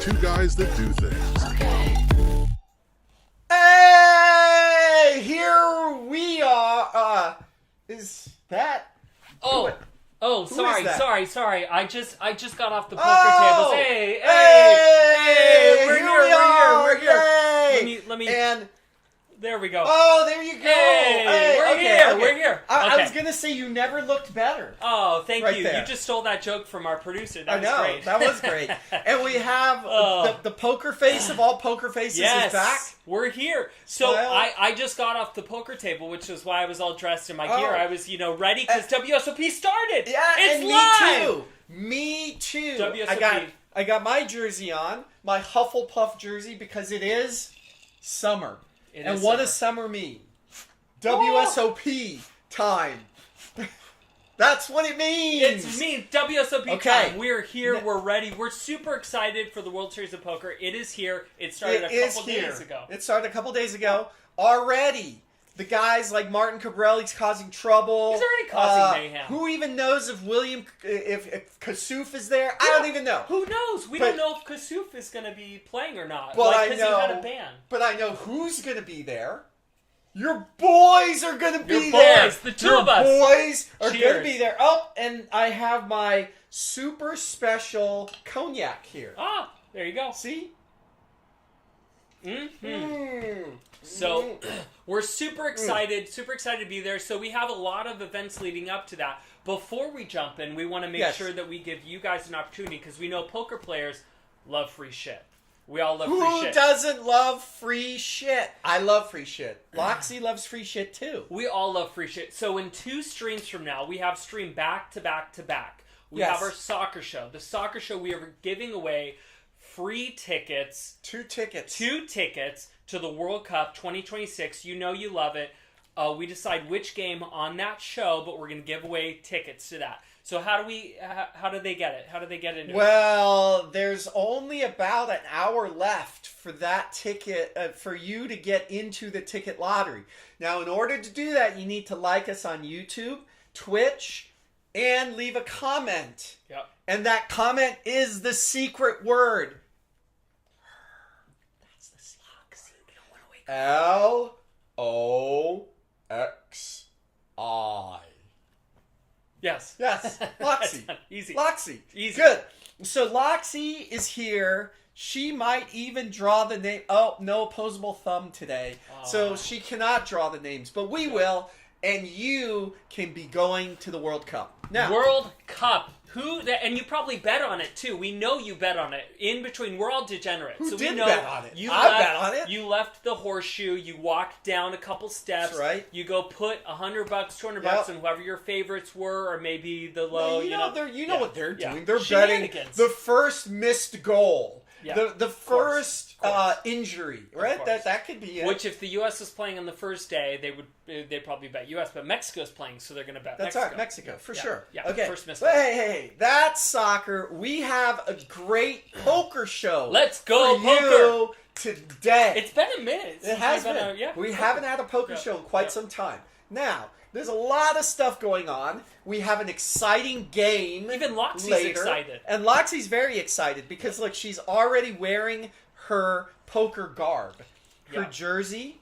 Two guys that do things. Hey, here we are. Is that? Sorry. I just got off the poker Oh! tables. Hey, we're Here here. we are. We're here. Yay! Let me. And There we go. oh, there you go. Hey, we're okay, here. okay. We're here. I Okay. was gonna say you never looked better. Oh, thank Right you. there. You just stole that joke from our producer. That I was know great. that was great. And we have the poker face of all poker faces Yes, is back. we're here. So Well- I just got off the poker table, which is why I was all dressed in my Oh. gear. I was, ready because WSOP started. Yeah, it's and live. Me too. WSOP. I got my jersey on, my Hufflepuff jersey, because it is summer. It and is what summer. does summer mean? WSOP time. That's what it means. It's me, WSOP Okay. time. We're here. We're ready. We're super excited for the World Series of Poker. It is here. It started It a is couple here. days ago. It started a couple days ago. Already, the guys like Martin Cabrelli's causing trouble. He's already causing mayhem. Who even knows if if Kasuf is there? I don't even know. Who knows? We But- don't know if Kasuf is going to be playing or not. Well, I because he had a know. ban. But I know who's going to be there. Your boys are going to be Your there. boys, the two Your of us. boys are going to Cheers. be there. Oh, and I have my super special cognac here. Ah, there you go. See? Mm-hmm. So we're super excited to be there. So we have a lot of events leading up to that. Before we jump in, we want to make Yes. sure that we give you guys an opportunity because we know poker players love free shit. We all love free Who shit. doesn't love free shit? I love free shit. Loxy loves free shit too. We all love free shit. So in 2 streams from now, we have stream back to back to back. We Yes. have our soccer show. The soccer show, we are giving away free tickets. 2 tickets. 2 tickets to the World Cup 2026. You know you love it. We decide which game on that show, but we're going to give away tickets to that. So how do they get it? How do they get into it? Well, there's only about an hour left for that ticket, for you to get into the ticket lottery. Now, in order to do that, you need to like us on YouTube, Twitch, and leave a comment. Yep. And that comment is the secret word. That's the slog. See, we don't want to LOXI. Yes. Yes, Loxy. Easy. Loxy. Easy. Good. So Loxy is here. She might even draw the name. Oh, no opposable thumb today. So she cannot draw the names, but we will. And you can be going to the World Cup. Now, World Cup. And you probably bet on it too. We know you bet on it. In between, we're all degenerates. Who so did we know bet on it? You I left, bet on it. You left the horseshoe. You walked down a couple steps. That's right. You go put $100, $200 Yep. on whoever your favorites were, or maybe the low. you know Yeah. what they're Yeah. doing. They're betting Shenanigans. the first missed goal. Yeah. The first injury, right? course. That could be it. Which, if the U.S. was playing on the first day, they'd probably bet U.S. But Mexico's playing, so they're going to bet That's Mexico. right, Mexico, for Yeah. sure. Yeah, Okay. first missed But goal. hey, that's soccer. We have a great poker show. Let's go, for poker. you today. It's been a minute. It has been. We haven't had a poker Yeah. show in quite Yeah. some time. Now, there's a lot of stuff going on. We have an exciting game. Even Loxy's later. excited. And Loxy's very excited because, look, she's already wearing her poker garb, her Yeah. jersey.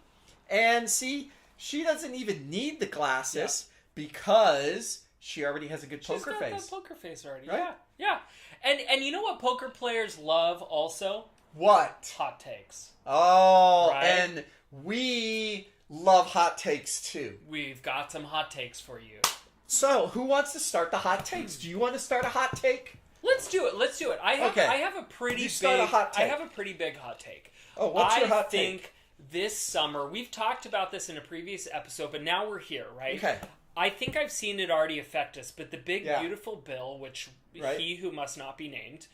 And see, she doesn't even need the glasses because she already has a good She's poker got face. that poker face already. Right? Yeah. And you know what poker players love also? What? Hot takes. Oh, Right? and we love hot takes too. We've got some hot takes for you. So, who wants to start the hot takes? Do you want to start a hot take? Let's do it. I have a pretty You big start a hot take. I have a pretty big hot take. Oh, what's your hot I think this summer, we've talked about this in a previous episode, but now we're here, right? Okay. I think I've seen it already affect us, but the big Yeah. beautiful bill, which Right. he who must not be named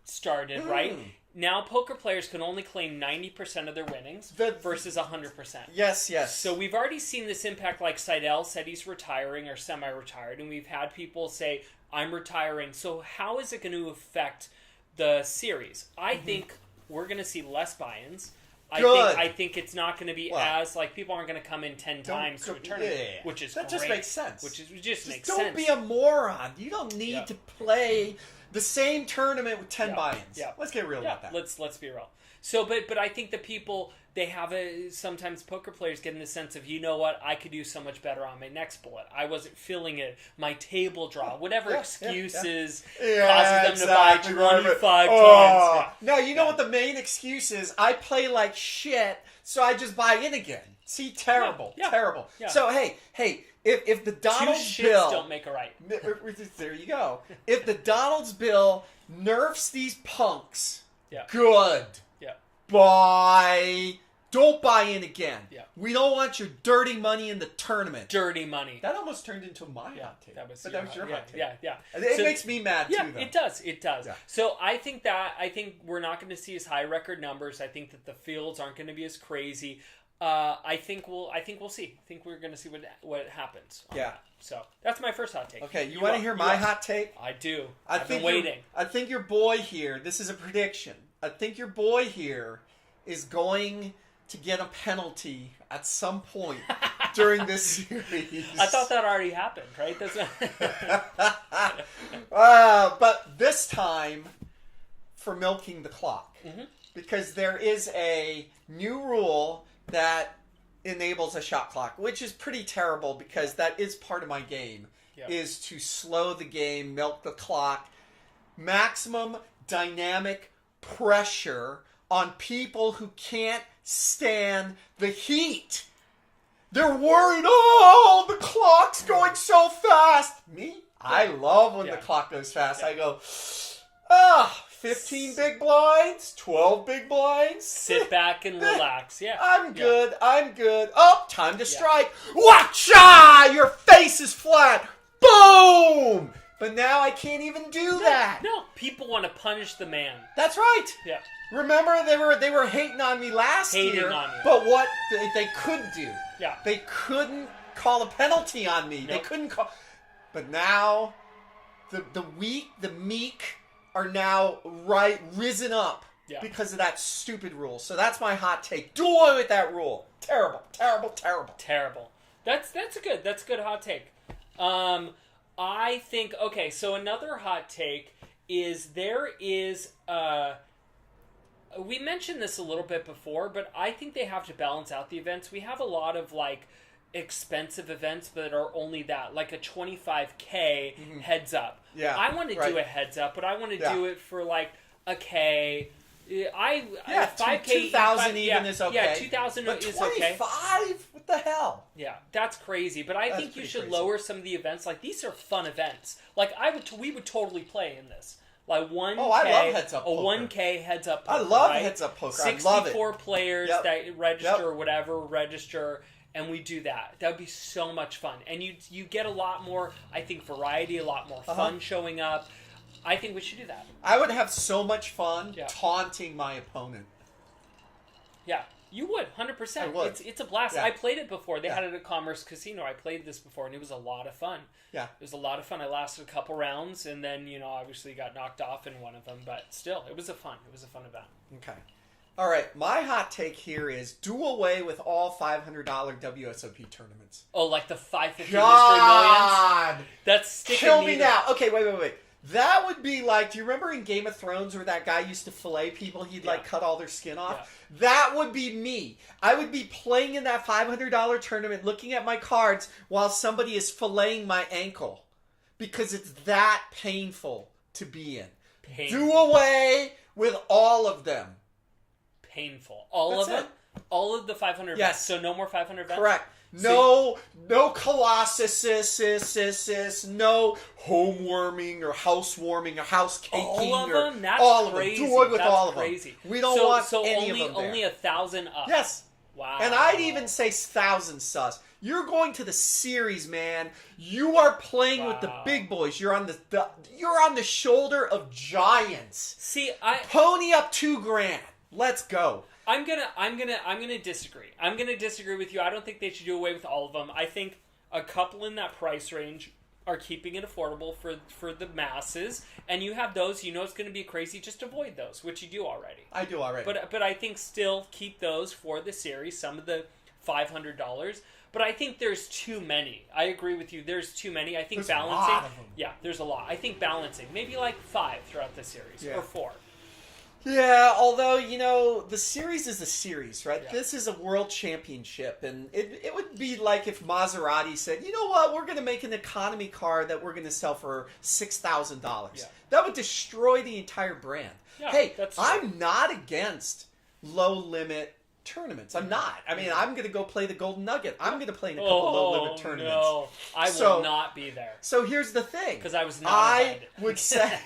started, right? Now poker players can only claim 90% of their winnings versus 100%. Yes, yes. So we've already seen this impact, like Seidel said he's retiring or semi-retired, and we've had people say, I'm retiring. So how is it going to affect the series? I think we're going to see less buy-ins. I think it's not going to be as, like, people aren't going to come in 10 times to a tournament, which is that great. just makes sense. Which is, just makes don't sense. be a moron. You don't need to play the same tournament with 10 Yeah. buy-ins. Yeah. Let's get real about that. Let's be real. So, but I think the people, they have sometimes poker players get in the sense of, you know what, I could do so much better on my next bullet. I wasn't feeling it. My table draw, whatever excuses causes them to buy 25 times. No, you know what the main excuse is? I play like shit, so I just buy in again. See, terrible. Terrible. Yeah. So, hey, if the Donald's Two shits bill... don't make a right. There you go. If the Donald's bill nerfs these punks, Yeah. good. Yeah. Don't buy in again. Yeah. We don't want your dirty money in the tournament. Dirty money. That almost turned into my hot take. That was your hot take. Yeah. It makes me mad too, though. It does. Yeah. So I think we're not going to see as high record numbers. I think that the fields aren't going to be as crazy. I think we'll see. I think we're going to see what happens. That. So that's my first hot take. Okay, you want to hear my hot take? I do. I've been waiting. I think your boy here. This is a prediction. I think your boy here is going to get a penalty at some point during this series. I thought that already happened, right? But this time for milking the clock. Mm-hmm. Because there is a new rule that enables a shot clock, which is pretty terrible because that is part of my game, is to slow the game, milk the clock, maximum dynamic pressure on people who can't stand the heat. They're worried, the clock's going so fast. Me? I love when the clock goes fast. I go, 15 big blinds, 12 big blinds. Sit back and relax. Yeah. I'm good. Oh, time to strike. Watcha! Your face is flat. Boom! But now I can't even do that. No, people want to punish the man. That's right. Yeah. Remember, they were hating on me last year. On you. But what they could do. Yeah. They couldn't call a penalty on me. Nope. They couldn't call. But now, the weak, the meek are now risen up because of that stupid rule. So that's my hot take. Do away with that rule. Terrible. That's a good hot take. I think, okay, so another hot take is we mentioned this a little bit before, but I think they have to balance out the events. We have a lot of expensive events that are only that, like a 25K heads up. Yeah, I want to do a heads up, but I want to do it for a K. 5K, 2,000 even is okay. Yeah, 2,000 but is 25? okay. What the hell? Yeah, that's crazy. But I think you should lower some of the events. These are fun events. We would totally play in this. 1K. Oh, I love heads up poker. 1K heads up poker. I love heads up poker. I love it. 64 players that register or whatever register. And we do that. That would be so much fun. And you get a lot more, I think, variety, a lot more fun showing up. I think we should do that. I would have so much fun taunting my opponent. Yeah, you would, 100%. I would. It's a blast. Yeah. I played it before. They had it at Commerce Casino. I played this before, and it was a lot of fun. Yeah. It was a lot of fun. I lasted a couple rounds, and then, obviously got knocked off in one of them. But still, it was a fun event. Okay. All right, my hot take here is do away with all $500 WSOP tournaments. Oh, like the 550 God! Mystery Millions? That's sticking Kill me now. Okay, wait. That would be do you remember in Game of Thrones where that guy used to fillet people? He'd cut all their skin off? Yeah. That would be me. I would be playing in that $500 tournament, looking at my cards while somebody is filleting my ankle. Because it's that painful to be in. Painful. Do away with all of them. Painful. All of them? All of the 500 yes. events? So no more 500 events? Correct. No Colossus, no home warming or house warming or house caking. All of them? That's all crazy. Of them. Do away with That's all of crazy. them. We don't want any only, of them there. Only 1,000 up. Yes. Wow. And I'd even say 1,000 sus. You're going to the series, man. You are playing with the big boys. You're on you're on the shoulder of giants. See, pony up $2,000. Let's go. I'm gonna disagree. I'm gonna disagree with you. I don't think they should do away with all of them. I think a couple in that price range are keeping it affordable for the masses, and you have those. It's going to be crazy. Just avoid those, which you do already. I do already. But I think still keep those for the series. Some of the $500, But I think there's too many. I agree with you. There's too many. I think There's balancing. a lot of them. Yeah, there's a lot. I think balancing. Maybe like 5 throughout the series. Yeah. Or 4. Yeah, although, the series is a series, right? Yeah. This is a world championship, and it would be like if Maserati said, you know what, we're going to make an economy car that we're going to sell for $6,000. Yeah. That would destroy the entire brand. Yeah, hey, that's true. I'm not against low-limit tournaments. I'm not. I mean, I'm going to go play the Golden Nugget. I'm going to play in a couple low-limit tournaments. No. I will not be there. So here's the thing. Because I was not invited. invited. Would say...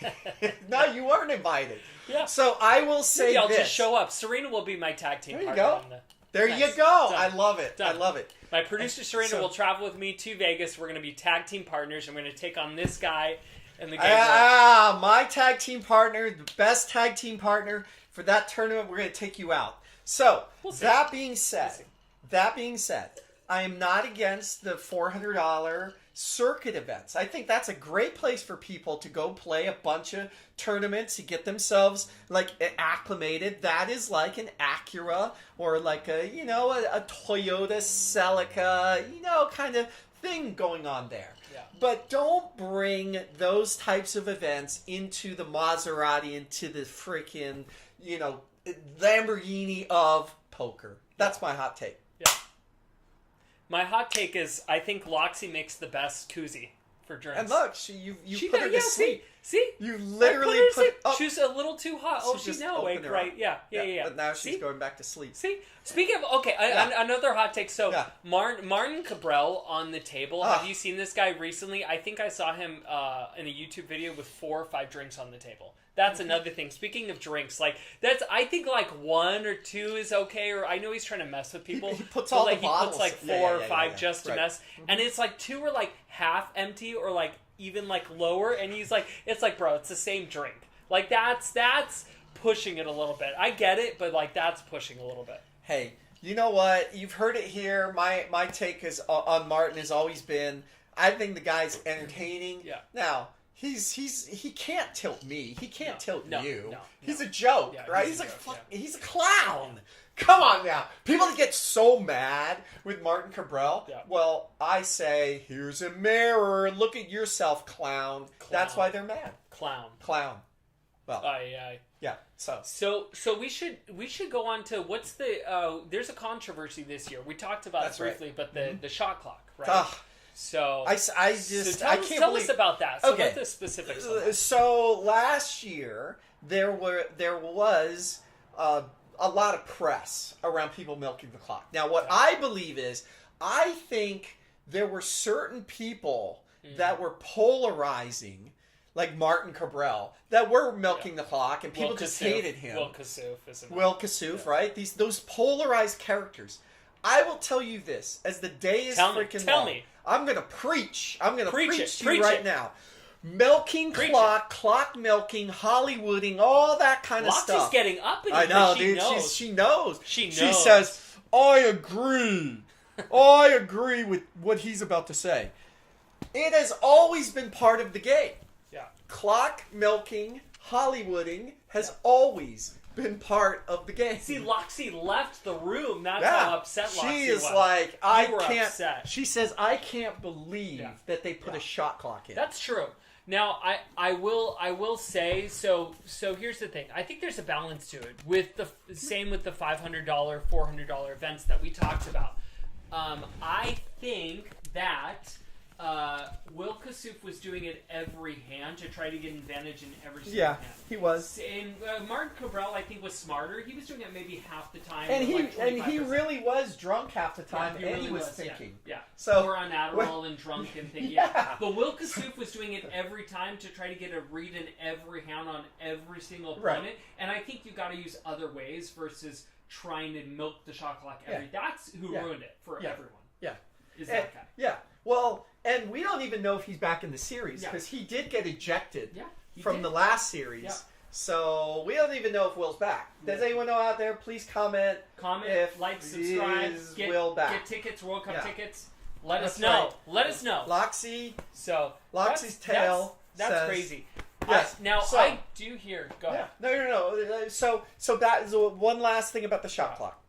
No, you weren't invited. Yeah. So I will say Maybe I'll this. just show up. Serena will be my tag team There you partner. go. On the... There Nice. you go. Done. I love it. Done. I love it. My producer Serena So- will travel with me to Vegas. We're going to be tag team partners. I'm going to take on this guy and the guy. My tag team partner, the best tag team partner for that tournament. We're going to take you out. So We'll see. that being said, I am not against the $400 circuit events. I think that's a great place for people to go play a bunch of tournaments to get themselves like acclimated. That is like an Acura or like a Toyota Celica, kind of thing going on there. Yeah. But don't bring those types of events into the Maserati, into the freaking, Lamborghini of poker. That's my hot take. Yeah. My hot take is I think Loxy makes the best koozie for drinks. And look, you put her to sleep. See? You I literally her to put. sleep. She was a little too hot. Oh, She she's just now opened awake, her right? up. Yeah. But now she's See? going back to sleep. See? Speaking of, okay, another hot take. So, Martin Cabral on the table. Have you seen this guy recently? I think I saw him in a YouTube video with 4 or 5 drinks on the table. That's another thing. Speaking of drinks, I think 1 or 2 is okay. Or I know he's trying to mess with people. He puts but, all the he bottles. puts 4 or 5 just to mess. And it's 2 are half empty or even lower. And he's it's bro, it's the same drink. That's pushing it a little bit. I get it, but that's pushing a little bit. Hey, you know what? You've heard it here. My take on Martin has always been, I think the guy's entertaining. Yeah. Now, he can't tilt me. He can't tilt you. No. He's a joke, Yeah, right? he's a joke, He's a clown. Come on now. People get so mad with Martin Cabral. Yeah. Well, I say, here's a mirror. Look at yourself, clown. That's why they're mad. Clown. Well, Aye. yeah. So we should go on to what's the there's a controversy this year. We talked about That's it briefly, right. but the shot clock, right? Ugh. So I tell can't tell believe us about that. So Okay. what the specifics on that? So last year there was a lot of press around people milking the clock. Now, what I believe is, I think there were certain people that were polarizing, like Martin Cabral, that were milking the clock, and people just hated him. Will Kassouf is Will Kassouf, right? Those polarized characters. I will tell you this: as the day is Tell long, me. I'm going to preach. I'm going to preach to you Preach right it. now. Milking clock milking, Hollywooding, all that kind of stuff. Loxy's getting up in I it, know, but she dude. knows. She knows. She She knows. says, "I agree. I agree with what he's about to say." It has always been part of the game. Yeah. Clock milking, Hollywooding has always been part of the game. See, Loxy left the room. That's how upset Loxy She is was. like, You were can't. upset. She says, I can't believe Yeah. that they put Yeah. a shot clock in. That's true. Now, I will say, so here's the thing. I think there's a balance to it. With the same with the $500, $400 events that we talked about. I think that Will Kassouf was doing it every hand to try to get an advantage in every single hand. he was. And Martin Cabral, I think, was smarter. He was doing it maybe half the time. And or he 25%. really was drunk half the time, Yeah, and really he was yeah. thinking. Yeah. So or on Adderall and drunk and thinking. Yeah. But Will Kassouf was doing it every time to try to get a read in every hand on every single Right. opponent. And I think you got to use other ways versus trying to milk the shot clock every. That's who ruined it for everyone. Yeah. Is that guy? Yeah. Well, and we don't even know if he's back in the series Yeah. because he did get ejected He from did. the last series. Yeah. So we don't even know if Will's back. Does anyone know out there? Please comment. Comment, if like, subscribe, is get Will back. get tickets, World Cup Yeah. tickets. Let That's us know. right. Let us know. Loxy. So Loxy's tail That's says- crazy. Yes. Now So- I do hear. Go ahead. No. So that is one last thing about the shot clock.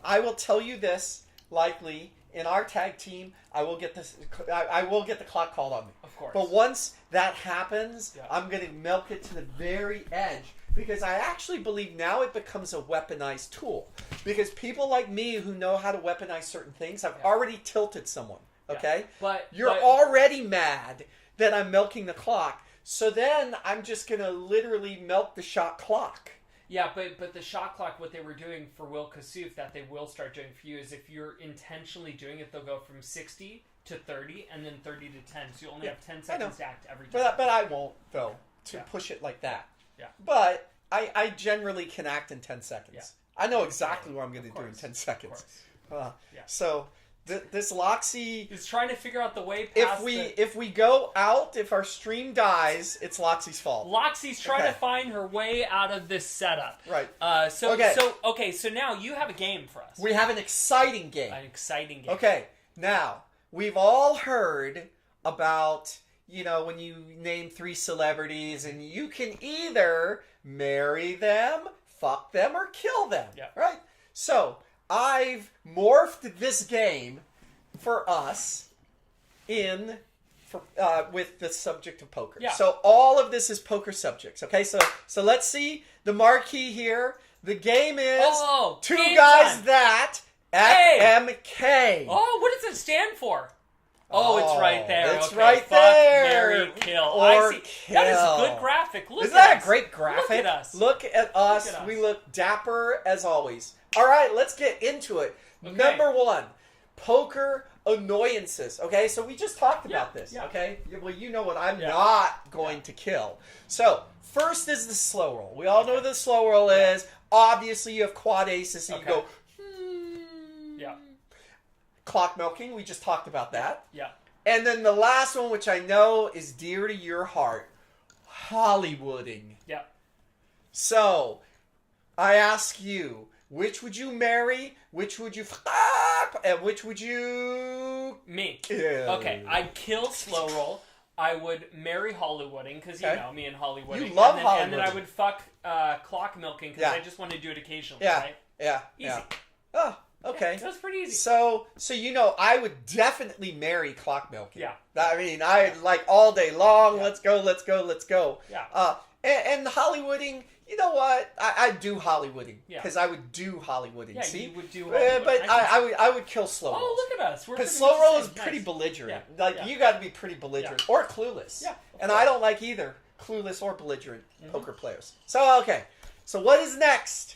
I will tell you this, likely, in our tag team, I will get this. I will get the clock called on me. Of course. But once that happens, Yeah. I'm going to milk it to the very edge because I actually believe now it becomes a weaponized tool. Because people like me who know how to weaponize certain things, I've already tilted someone. Okay, But you're already mad that I'm milking the clock. So then I'm just going to literally milk the shot clock. Yeah, but the shot clock, what they were doing for Will Kassouf, that they will start doing for you, is if you're intentionally doing it, they'll go from 60 to 30 and then 30 to 10. So you only have 10 seconds to act every time. But I won't, though, to push it like that. Yeah. But I generally can act in 10 seconds. Yeah. I know exactly what I'm going to do in 10 seconds. Yeah. So this Loxy... He's trying to figure out the way past If we go out, if our stream dies, it's Loxy's fault. Loxy's trying to find her way out of this setup. Right. So now you have a game for us. We have an exciting game. An exciting game. Okay, now, we've all heard about, when you name 3 celebrities and you can either marry them, fuck them, or kill them. Yeah. Right? So, I've morphed this game for us with the subject of poker. Yeah. So all of this is poker subjects. Okay, so let's see the marquee here. The game is Two Guys time. That FMK. Oh, what does it stand for? Oh, it's right there. It's okay. right Fuck, there. Marry, kill. Or I see. That is a kill. good graphic. Look Isn't at that us. a great graphic? Look at us. Look at us. We look dapper as always. All right, let's get into it. Okay. Number 1, poker annoyances. Okay, so we just talked about this. Yeah. Okay, well, you know what I'm not going to kill. So first is the slow roll. We all know what the slow roll is. Obviously, you have quad aces, and you go. Yeah. Clock milking. We just talked about that. Yeah. And then the last one, which I know is dear to your heart, Hollywooding. Yeah. So, I ask you, which would you marry? Which would you fuck? And which would you... Me. Yeah. Okay, I'd kill slow roll. I would marry Hollywooding, because you know me and Hollywooding. You love Hollywooding. And then I Hollywooding. would fuck clock milking, because I just want to do it occasionally, right? Yeah. Easy. Yeah. Oh, okay. Yeah, that was pretty easy. So I would definitely marry clock milking. Yeah. I mean, I like all day long. Yeah. Let's go. Yeah. And Hollywooding, you know what? I'd do Hollywooding. Yeah. Because I would do Hollywooding. Yeah, see? you would do Hollywooding. But I would kill slow roll. Oh, look at us. Because slow roll is pretty belligerent. Yeah. You got to be pretty belligerent. Or clueless. Yeah. And I don't like either clueless or belligerent poker players. So, okay. So what is next?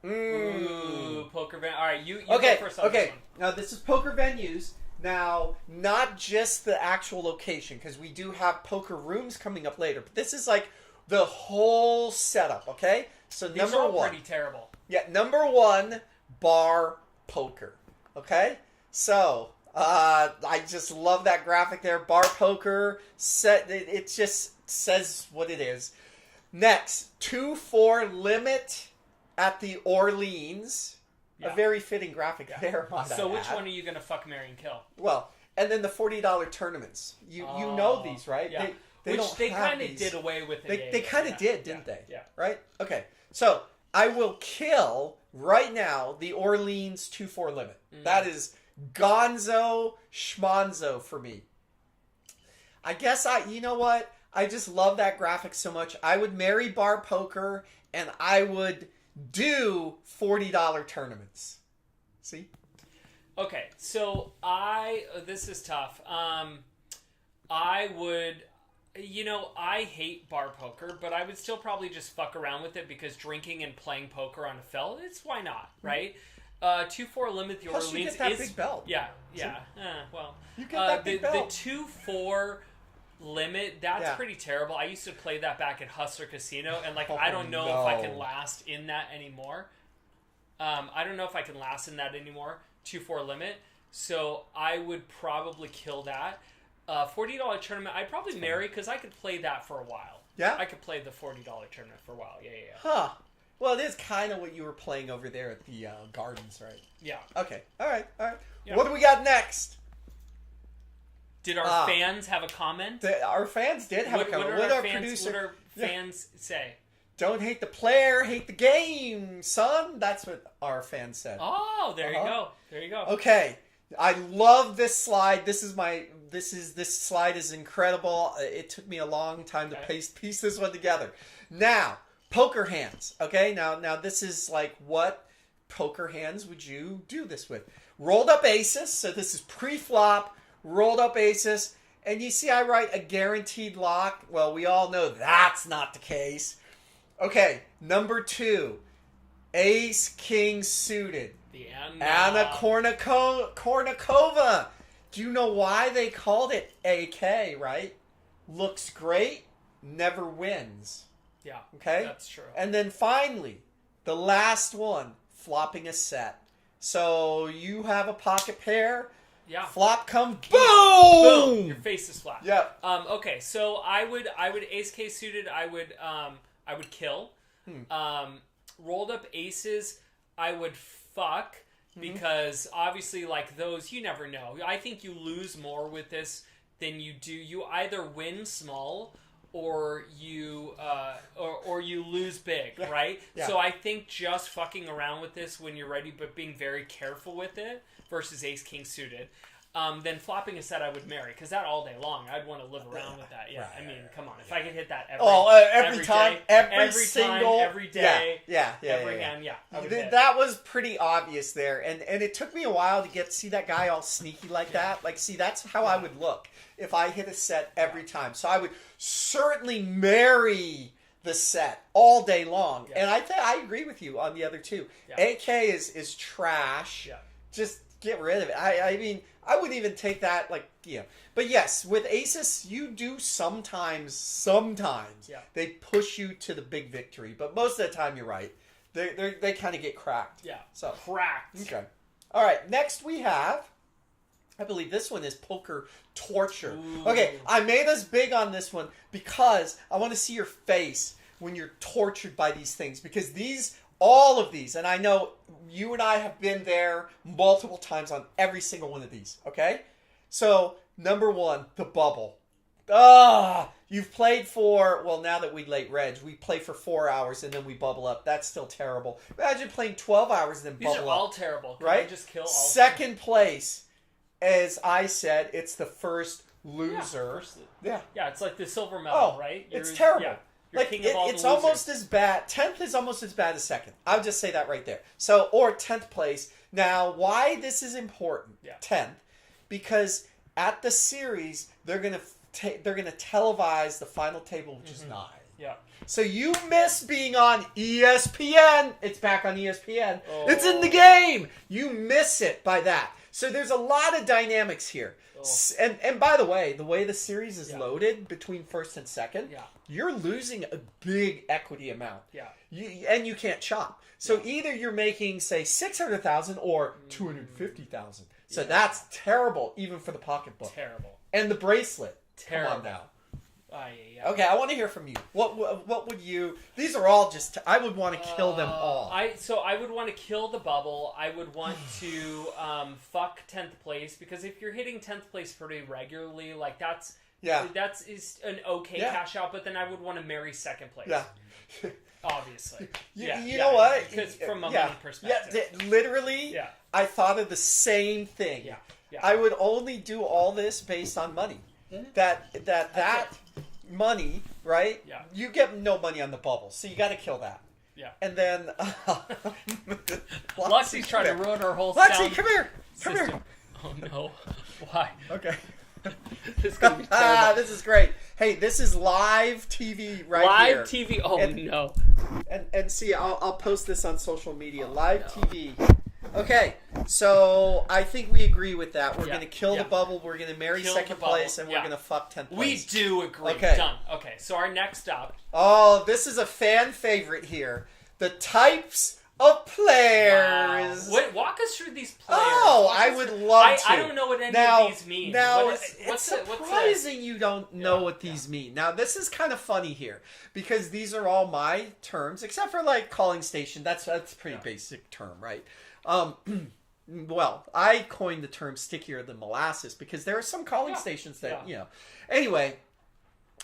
Ooh, poker venue. All right, you okay, go first on this one. Now, this is poker venues. Now, not just the actual location, because we do have poker rooms coming up later. But this is like the whole setup, okay? So These number are all 1. pretty terrible. Yeah, number 1, bar poker. Okay? So, I just love that graphic there. Bar poker. It just says what it is. Next, 2-4 limit at the Orleans. Yeah. A very fitting graphic there. So which one are you going to fuck, marry, and kill? Well, and then the $40 tournaments. You know these, right? Yeah. They kind of did away with it. They kind of did, didn't they? Yeah. Right? Okay. So, I will kill, right now, the Orleans 2-4 limit. That is gonzo schmonzo for me. I guess you know what? I just love that graphic so much. I would marry bar poker, and I would do $40 tournaments. See? Okay, so this is tough. I would, I hate bar poker, but I would still probably just fuck around with it because drinking and playing poker on a felt, why not, right? 2-4 limit the Plus Orleans you get that big belt. Yeah. Well, you get that big belt. The 2-4 limit, that's pretty terrible. I used to play that back at Hustler Casino, and I don't know if I can last in that anymore. 2-4 limit. So I would probably kill that. $40 tournament, I'd probably marry because I could play that for a while. Yeah? I could play the $40 tournament for a while. Yeah. Huh. Well, it is kind of what you were playing over there at the Gardens, right? Yeah. Okay. All right. Yeah. What do we got next? Did our fans have a comment? Our fans did have a comment. What Our fans, producer... what our fans say? Don't hate the player, hate the game, son. That's what our fan said. Oh, there you go. There you go. Okay. I love this slide. This slide is incredible. It took me a long time to piece this one together. Now, poker hands. Okay? Now this is like, what poker hands would you do this with? Rolled up aces. So this is pre-flop, rolled up aces. And you see I write a guaranteed lock. Well, we all know that's not the case. Okay, number 2, ace king suited. The Anna Kournikova. Do you know why they called it AK, right? Looks great, never wins. Yeah, okay? That's true. And then finally, the last one, flopping a set. So you have a pocket pair. Yeah. Flop comes, boom! Your face is flat. Yeah. Okay, so I would ace K suited. I would kill. Rolled up aces, I would fuck because obviously, like those, you never know. I think you lose more with this than you do. You either win small or you lose big, right? Yeah. So I think just fucking around with this when you're ready, but being very careful with it versus ace king suited. Then flopping a set I would marry because that all day long I'd want to live around with that. Yeah, Right, I mean, come on, if yeah. I could hit that every time, day, every single, every day, every hand, I would hit. That was pretty obvious there, and it took me a while to see that guy all sneaky like that. Like, see, that's how I would look if I hit a set every time. So I would certainly marry the set all day long, and I agree with you on the other two. Yeah. AK is trash. Yeah. Just get rid of it. I mean, I wouldn't even take that, like, you know. But yes, with aces, you do sometimes they push you to the big victory. But most of the time, you're right. They kind of get cracked. Yeah. So cracked. Okay. All right. Next we have, I believe this one is poker torture. Ooh. Okay. I made us big on this one because I want to see your face when you're tortured by these things. Because all of these, and I know you and I have been there multiple times on every single one of these, okay? So, number 1, the bubble. You've played for, well, now that we late reg, we play for 4 hours and then we bubble up. That's still terrible. Imagine playing 12 hours and then bubble up. These are all terrible. Can right? I just kill all Second place, as I said, it's the first loser. Yeah, it's like the silver medal, right? It's terrible. Yeah. Like, it's almost as bad. 10th is almost as bad as second. I'll just say that right there. So, or 10th place. Now, why this is important? 10th, because at the series they're gonna televise the final table, which is 9. Yeah. So you miss being on ESPN. It's back on ESPN. Oh. It's in the game. You miss it by that. So there's a lot of dynamics here. Oh. And by the way the series is loaded between first and second, you're losing a big equity amount. Yeah. And you can't chop. So either you're making, say, 600,000 or 250,000. So that's terrible, even for the pocketbook. Terrible. And the bracelet. Terrible. Come on now. Okay, I want to hear from you. What would you? These are all just. I would want to kill them all. I would want to kill the bubble. I would want to fuck 10th place, because if you're hitting 10th place pretty regularly, like that's an okay cash out. But then I would want to marry second place. Yeah. Obviously. You know what? Because from a money perspective. Literally. Yeah. I thought of the same thing. Yeah. I would only do all this based on money. Mm-hmm. That money, right? Yeah. You get no money on the bubble, so you got to kill that. Yeah. And then Lexi's trying to ruin our whole Lexi, come here. Come system. here. Oh no. Why? Okay. This is gonna be terrible. This is great. Hey, this is live TV right here. Live TV. Oh no. And see, I'll post this on social media. Live TV. Okay, so I think we agree with that. We're going to kill the bubble. We're going to marry second place, and we're going to fuck 10th place. We do agree. Okay. Done. Okay, so our next up. Oh, this is a fan favorite here. The types of players. Wow. Wait, walk us through these players. Oh, I would love to. I don't know what any of these mean. Now, it's surprising you don't know what these mean. Now, this is kind of funny here, because these are all my terms, except for, like, calling station. That's a pretty basic term, right? Well, I coined the term stickier than molasses, because there are some calling stations that, you know. Anyway,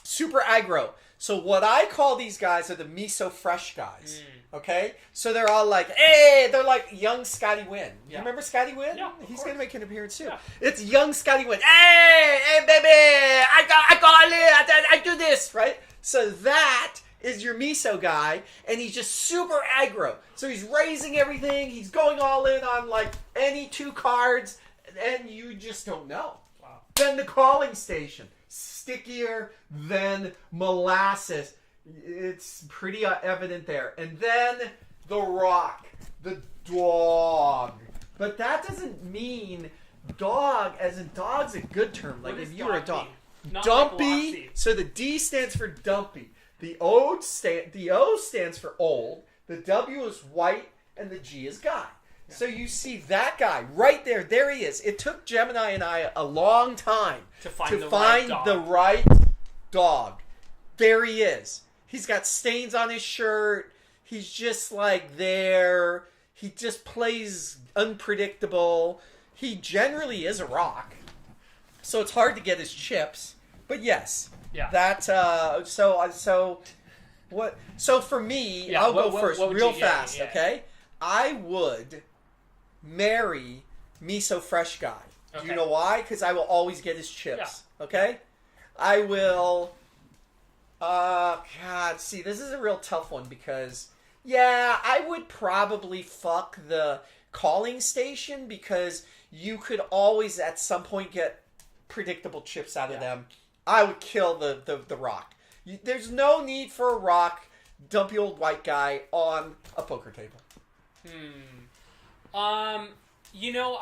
super aggro. So what I call these guys are the miso fresh guys. Okay? So they're all like, hey, they're like young Scotty Wynn. You remember Scotty Wynn? Yeah, He's going to make an appearance too. Yeah. It's young Scotty Wynn. Hey, baby, I call it, I do this, right? So that is your miso guy, and he's just super aggro. So he's raising everything. He's going all in on like any 2 cards, and you just don't know. Wow. Then the calling station. Stickier than molasses. It's pretty evident there. And then the rock, the dog. But that doesn't mean dog, as in dog's a good term. Like if you were a dog. Dumpy. Like so the D stands for dumpy. The O stands for old. The W is white, and the G is guy. Yeah. So you see that guy right there. There he is. It took Gemini and I a long time to find the right dog. There he is. He's got stains on his shirt. He's just like there. He just plays unpredictable. He generally is a rock. So it's hard to get his chips. But yes. Yeah. That so what so for me, I'll go first real fast, okay? I would marry Miso Fresh Guy. Okay. Do you know why? Because I will always get his chips. Yeah. Okay? I will God, see, this is a real tough one because I would probably fuck the calling station because you could always at some point get predictable chips out of them. I would kill the rock. There's no need for a rock, dumpy old white guy on a poker table.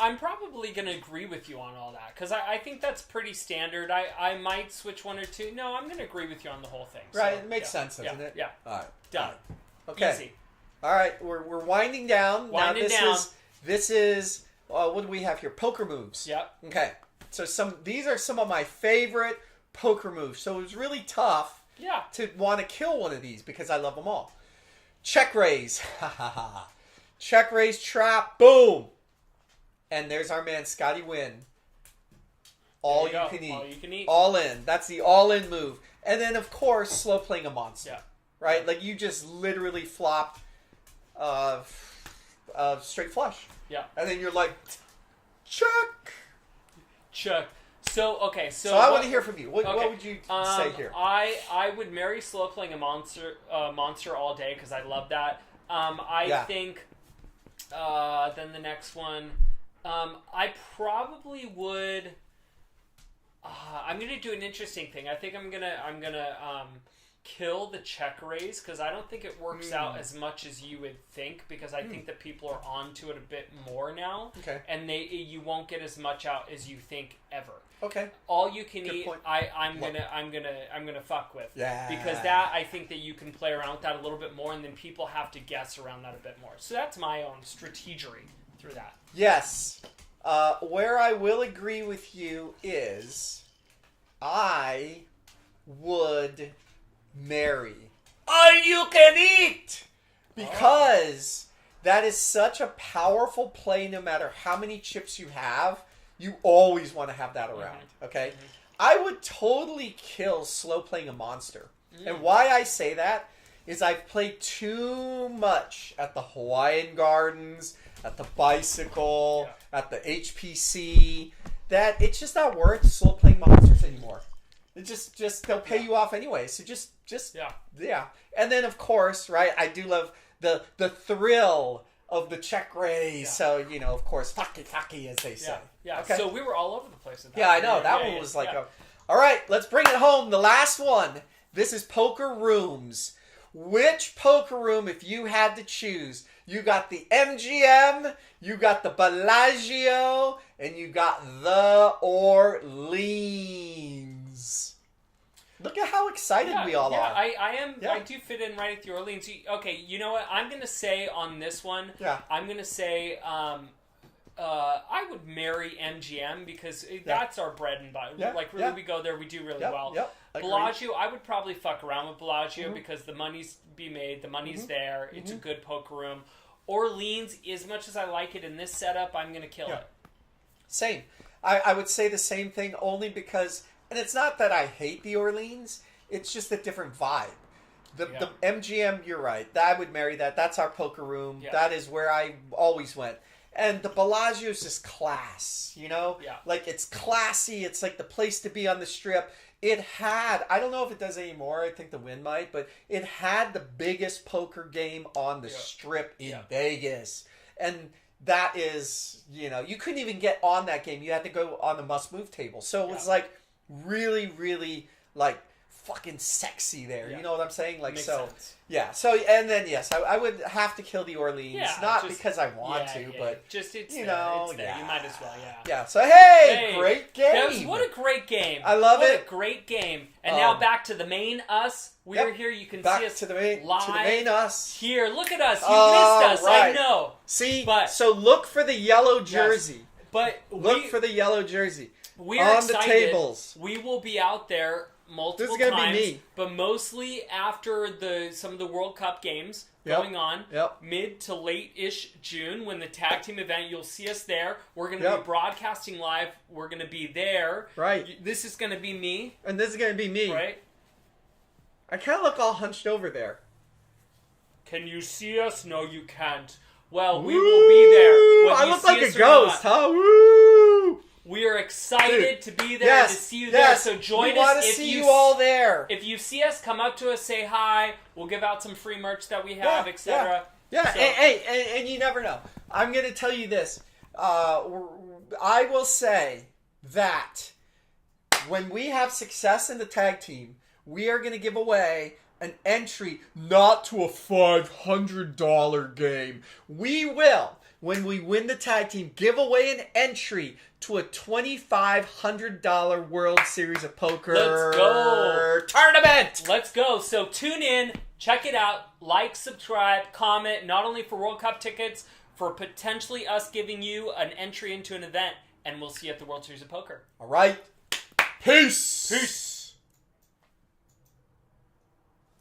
I'm probably going to agree with you on all that because I think that's pretty standard. I might switch one or two. No, I'm going to agree with you on the whole thing. Right, it makes sense, doesn't it? Yeah. All right. Done. Okay. Easy. All right, we're winding down. This is what do we have here? Poker moves. Yep. Okay. So these are some of my favorite poker moves. So it was really tough to want to kill one of these because I love them all. Check raise. Check raise trap. Boom. And there's our man Scotty Wynn. All you can eat. All you can eat. All in. That's the all-in move. And then, of course, slow playing a monster. Yeah. Right? Like, you just literally flop straight flush. Yeah. And then you're like, check. So I want to hear from you. What would you say here? I would marry slow playing a monster all day because I love that. I think then the next one, I probably would. I'm gonna do an interesting thing. I think I'm gonna kill the check raise because I don't think it works out as much as you would think because I think that people are onto it a bit more now. Okay. And you won't get as much out as you think ever. Okay. All you can Good eat. point. I'm gonna fuck with. Yeah. Because that I think that you can play around with that a little bit more, and then people have to guess around that a bit more. So that's my own strategery through that. Yes. Where I will agree with you is I would marry all you can eat because that is such a powerful play. No matter how many chips you have, you always want to have that around. Okay. I would totally kill slow playing a monster. And why I say that is I've played too much at the Hawaiian Gardens, at the Bicycle, at the HPC, that it's just not worth slow playing monsters anymore. It just they'll pay you off anyway. So just yeah. And then of course, right, I do love the thrill of the check raise. Yeah. So, of course, faki as they say. Yeah. Okay. So we were all over the place with that. Yeah, I know. That one was like all right, let's bring it home. The last one. This is poker rooms. Which poker room, if you had to choose? You got the MGM, you got the Bellagio, and you got the Orleans. Look at how excited we all are. I am. Yeah. I do fit in right at the Orleans. Okay, you know what? I'm going to say on this one, I'm going to say I would marry MGM because that's our bread and butter. Yeah. Like, really, we go there, we do really well. Yep. Bellagio, I would probably fuck around with Bellagio because the money's be made, the money's there, it's a good poker room. Orleans, as much as I like it in this setup, I'm going to kill it. Same. I would say the same thing only because, and it's not that I hate the Orleans, It's just a different vibe. The Yeah. MGM, you're right. I would marry that. That's our poker room. Yeah. That is where I always went. And the Bellagio is just class, you know? Yeah. Like, it's classy. It's like the place to be on the Strip. It had, I don't know if it does anymore. I think the Wynn might, but it had the biggest poker game on the Yeah. Strip in Yeah. Vegas. And that is, you know, you couldn't even get on that game. You had to go on the must-move table. So it was like really, really like fucking sexy there. Yeah. You know what I'm saying? Like, Makes so sense. yeah. So and then yes, I would have to kill the Orleans, Yeah, not just- because I want Yeah, to, yeah. but just it's you there. know, It's there. yeah. You might as well, yeah. yeah. So hey, Hey, great game. What a great game! I love what it. a great game! And now back to the main us. Yep. We're here. You can Back see us to the main live us. here. Look at us. You Oh, missed us. I right. know. See, But- so look for the yellow jersey. But Look for the yellow jersey we're on excited. the tables. We will be out there multiple This is gonna be times, me. but mostly after some of the World Cup games Yep. going on. Yep. Mid to late-ish June when the tag team event, you'll see us there. We're going to Yep. be broadcasting live. We're going to be there. Right. This is going to be me, And this is gonna be me. right? I kind of look all hunched over there. Can you see us? No, you can't. Well, we will be there. Whether I you look see like us a or ghost, not. huh? Woo! We are excited to be there Yes, to see you yes. there. So join we us. want to if see you you all there. If you see us, come up to us, say hi. We'll give out some free merch that we have, Yeah, etc. Yeah, So- and you never know. I'm going to tell you this. I will say that when we have success in the tag team, we are going to give away an entry not to a $500 game. We will, when we win the tag team, give away an entry to a $2,500 World Series of Poker Let's go. tournament. Let's go. So tune in, check it out, like, subscribe, comment, not only for World Cup tickets, for potentially us giving you an entry into an event, and we'll see you at the World Series of Poker. All right. Peace. Peace.